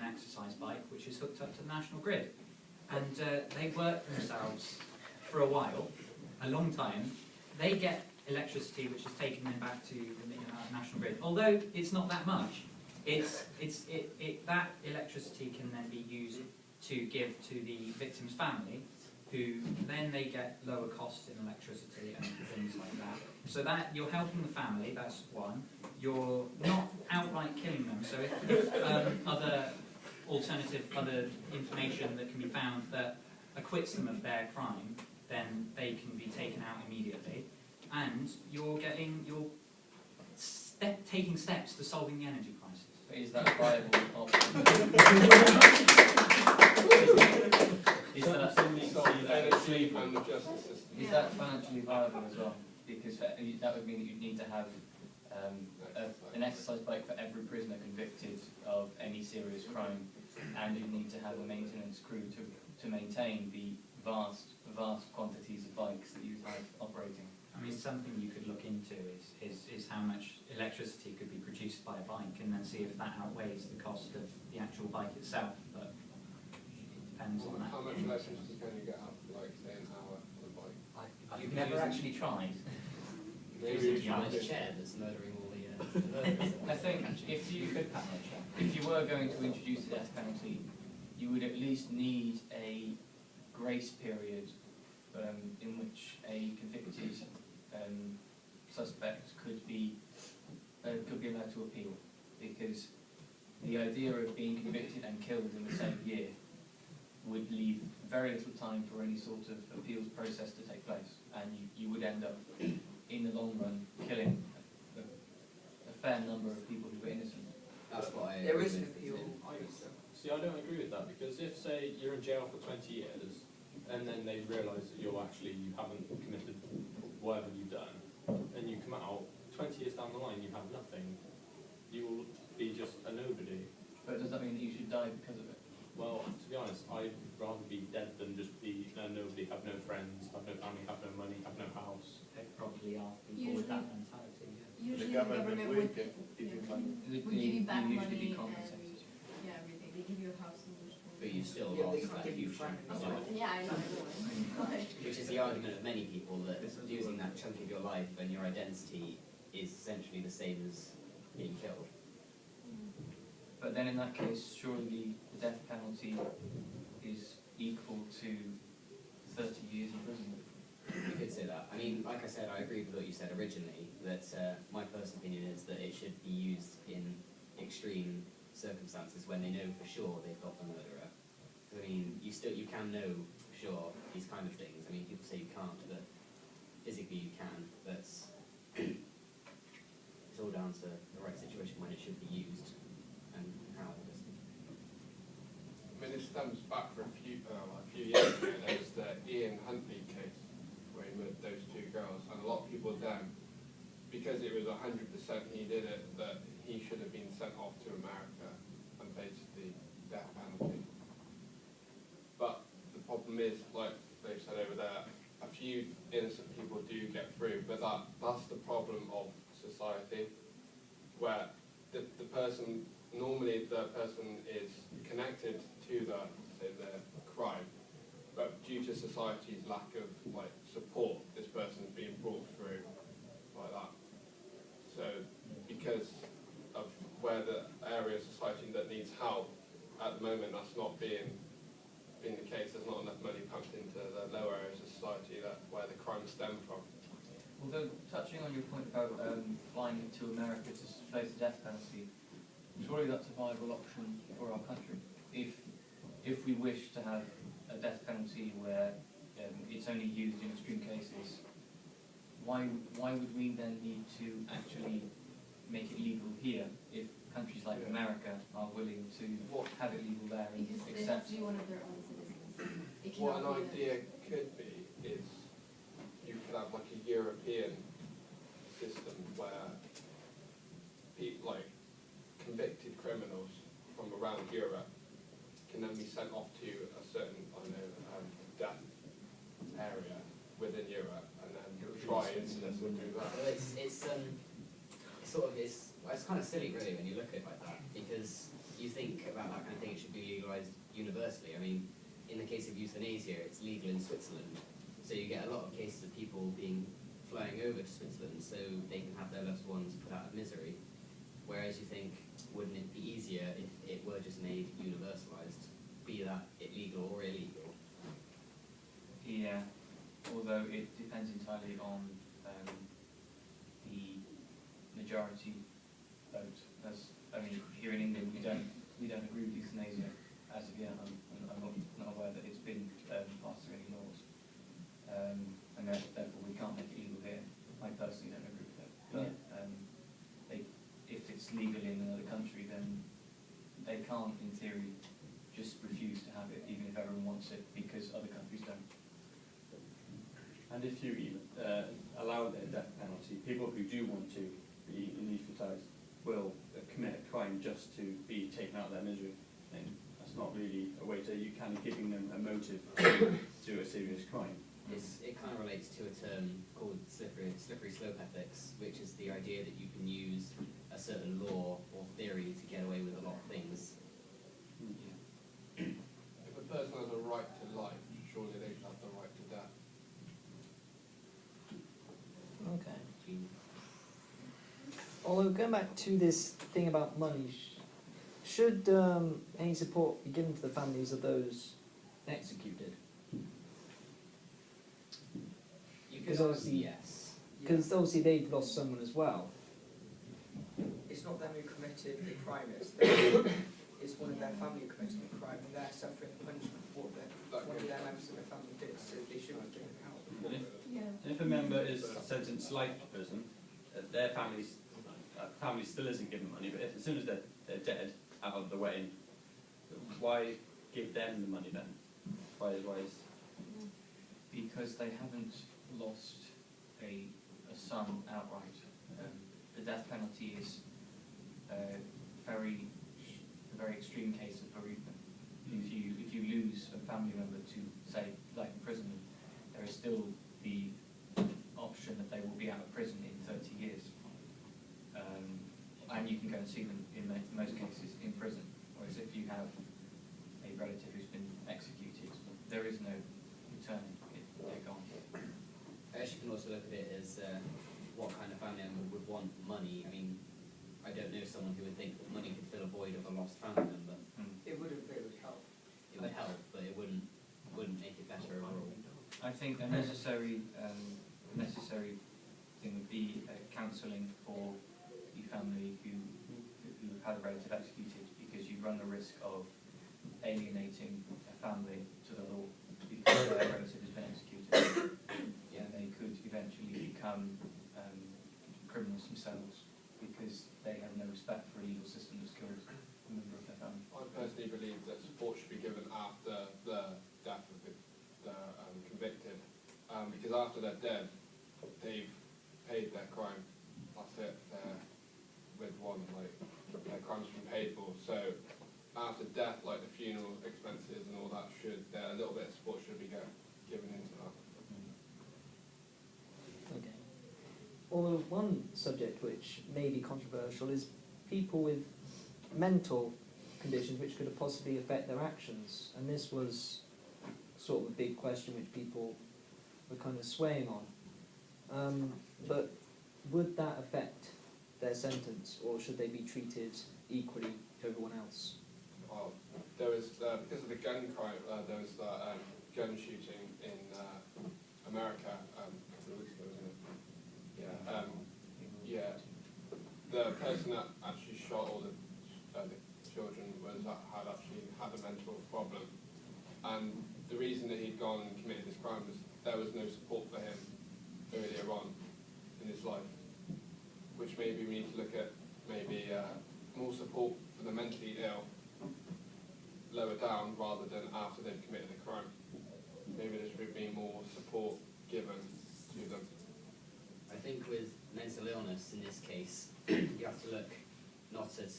an exercise bike which is hooked up to the national grid. And they work themselves for a while, a long time. They get electricity which is taking them back to the national grid. Although it's not that much, that electricity can then be used to give to the victim's family, who then they get lower costs in electricity and things like that. So that you're helping the family, that's one. You're not outright killing them. So if other information that can be found that acquits them of their crime, then they can be taken out immediately. And you're taking steps to solving the energy crisis. But is that a viable option? Is that financially viable as well? Because that would mean that you'd need to have an exercise bike for every prisoner convicted of any serious crime, and you'd need to have a maintenance crew to maintain the vast quantities of bikes that you have operating. I mean, something you could look into is how much electricity could be produced by a bike, and then see if that outweighs the cost of the actual bike itself. But it depends on that. How much electricity can you get out of, like, say, an hour on a bike? You've never actually tried. Maybe you have a chair that's murdering all the murderers. I think if you were going to introduce the death penalty, you would at least need a grace period in which a convicted suspect could be allowed to appeal, because the idea of being convicted and killed in the same year would leave very little time for any sort of appeals process to take place, and you would end up, in the long run, killing a fair number of people who were innocent. That's why there is an appeal. See, I don't agree with that, because if, say, you're in jail for 20 years, and then they realise that you haven't committed whatever you've done, and you come out, 20 years down the line you have nothing, you will be just a nobody. But does that mean that you should die because of it? Well, to be honest, I'd rather be dead than just be a nobody, have no friends, have no family, have no money, have no house. They probably are people with that mentality. Usually the government would give you back money and everything. They give you a house and but you still Yeah, lost they that give you huge chunk. yeah, I know. Which is the argument of many people, that using that chunk of your life and your identity is essentially the same as being killed. But then in that case, surely the death penalty is equal to 30 years in prison. You could say that. I mean, like I said, I agree with what you said originally, that my personal opinion is that it should be used in extreme circumstances when they know for sure they've got the murderer. I mean, you can know for sure these kind of things. I mean, people say you can't, but physically you can. But it's all down to the right situation when it should be used and how. I mean, this stems back for a few years ago. There was the Ian Huntley case where he murdered those two girls, and a lot of people then, because it was 100% he did it, that he should have been sent off to America and faced the death penalty. But the problem is, like they've said over there, a few innocent people do get through, but that's the problem of society, where the person, normally the person is connected to the crime, but due to society's lack of support, this person's being brought through like that. So because of where the area of society that needs help, at the moment that's not being the case. There's not enough money pumped into the lower areas of society where the crime stem from. Although, touching on your point about flying to America to face the death penalty, surely that's a viable option for our country. If we wish to have a death penalty where it's only used in extreme cases, why would we then need to actually make it legal here if countries like America are willing to have it legal there and Because they accept? have to be one of their own citizens. What an idea could be is you could have like a European system where people, like convicted criminals from around Europe can then be sent off to a certain, death area within Europe and then try incidents and do that. Well, it's kind of silly really when you look at it like that, because you think about that kind of thing, it should be legalised universally. I mean, in the case of euthanasia, it's legal in Switzerland, so you get a lot of cases of people flying over to Switzerland so they can have their loved ones put out of misery. Whereas you think, wouldn't it be easier if it were just made universalised, be that illegal or illegal? Yeah, although it depends entirely on the majority vote. I mean, here in England we don't agree with euthanasia as of yet. I'm not aware that it's been passed through any laws, and therefore we can't make it legal here. I personally don't agree with it, but if it's legal in another country, then they can't, in theory, just refuse to have it, even if everyone wants it, because other countries don't. And if you even allow the death penalty, people who do want to be anaesthetised will commit a crime just to be taken out of their misery. And that's not really a way to, you kind of giving them a motive to do a serious crime. It kind of relates to a term called slippery slope ethics, which is the idea that you can use a certain law or theory to get away with a lot of things. If a person has a right to life, surely they should have the right to death. Okay. Although going back to this thing about money, should any support be given to the families of those executed? You Because could obviously- argue yes. Because obviously they've lost someone as well. It's not them who committed the crime, it's one of their family who committed the crime, and they're suffering the punishment for what one of their members of their family did, so they should be given help. And if a member is sentenced to life to prison, their family still isn't given money, but as soon as they're dead, out of the way, why give them the money then? Why is Because they haven't lost a son outright. The death penalty is a very extreme case of bereavement. If you lose a family member to, say, life imprisonment, there is still the option that they will be out of prison in 30 years. And you can go and see them in most cases in prison. Whereas if you have a relative who's been executed, there is no returning. They're gone. I guess you can also look at it as what kind of family member would want money. I mean, I don't know someone who would think that money could fill a void of a lost family member. It would help. It would help, but it wouldn't make it better overall. I think a necessary thing would be counselling for the family who had a relative executed, because you run the risk of alienating a family to the law because their relative has been executed. Yeah, they could eventually become criminals themselves because they have no respect for a legal system that's killed a member of their family. I personally believe that support should be given after the death of the convicted, because after they're dead, they've paid their crime. That's it. They're with one, like their crime's been paid for. So after death, like the funeral expenses and all that, a little bit of support should be given into that. Okay. Although one subject which may be controversial is people with mental conditions which could possibly affect their actions, and this was sort of a big question which people were kind of swaying on. But would that affect their sentence, or should they be treated equally to everyone else? Well, there was because of the gun crime. There was the gun shooting in America a couple of weeks ago, wasn't it? Yeah. Yeah. The person that actually shot all the children had actually had a mental problem, and the reason that he'd gone and committed this crime was there was no support for him earlier on in his life, which maybe we need to look at more support for the mentally ill lower down rather than after they've committed the crime. Maybe there should be more support given to them. I think with mental illness in this case, you have to look not at